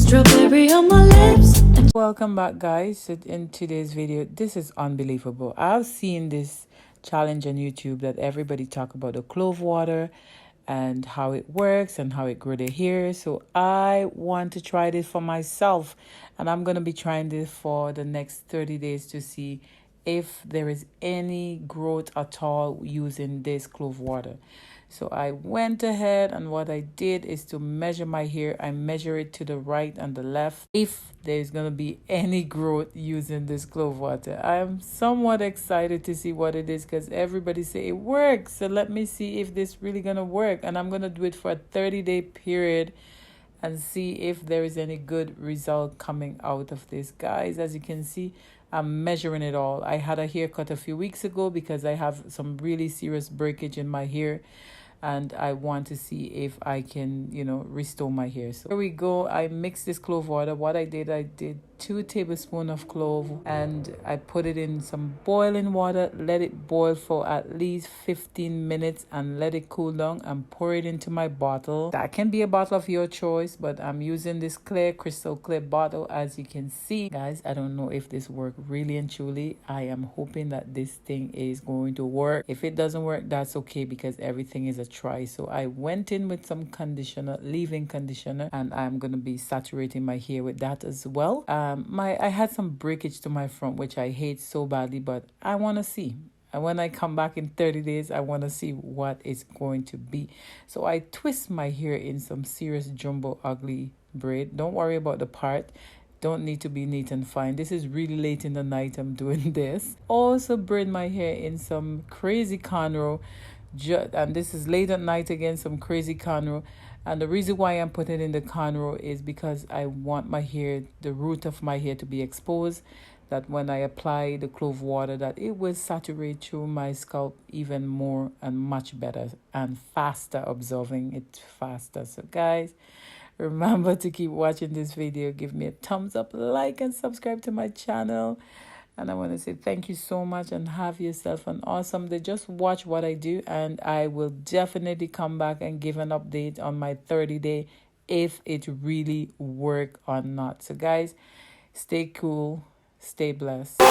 Strawberry on my lips. Welcome back, guys. In today's video, this is unbelievable. I've seen this challenge on YouTube that everybody talk about the clove water and how it works and how it grow their hair. So I want to try this for myself, and I'm going to be trying this for the next 30 days to see if there is any growth at all using this clove water. So I went ahead, and what I did is to measure my hair. I measure it to the right and the left if there's going to be any growth using this clove water. I'm somewhat excited to see what it is because everybody say it works. So let me see if this really going to work. And I'm going to do it for a 30-day period and see if there is any good result coming out of this. Guys, as you can see, I'm measuring it all. I had a haircut a few weeks ago because I have some really serious breakage in my hair, and I want to see if I can, restore my hair. So here we go. I mixed this clove water. What I did 2 tablespoons of clove, and I put it in some boiling water, let it boil for at least 15 minutes and let it cool down, and pour it into my bottle. That can be a bottle of your choice, but I'm using this clear, crystal clear bottle. As you can see, guys, I don't know if this worked really and truly. I am hoping that this thing is going to work. If it doesn't work, that's okay, because everything is a try. So I went in with some conditioner, leave-in conditioner, and I'm going to be saturating my hair with that as well. I had some breakage to my front, which I hate so badly, but I want to see. And when I come back in 30 days, I want to see what it's going to be. So I twist my hair in some serious jumbo ugly braid. Don't worry about the part. Don't need to be neat and fine. This is really late in the night I'm doing this. Also braid my hair in some crazy cornrow. And this is late at night again, some crazy cornrow. And the reason why I'm putting in the cornrow is because I want my hair, the root of my hair, to be exposed, that when I apply the clove water, that it will saturate through my scalp even more and much better and faster, absorbing it faster. So guys, remember to keep watching this video. Give me a thumbs up, like, and subscribe to my channel. And I want to say thank you so much, and have yourself an awesome day. Just watch what I do, and I will definitely come back and give an update on my 30-day if it really worked or not. So guys, stay cool, stay blessed.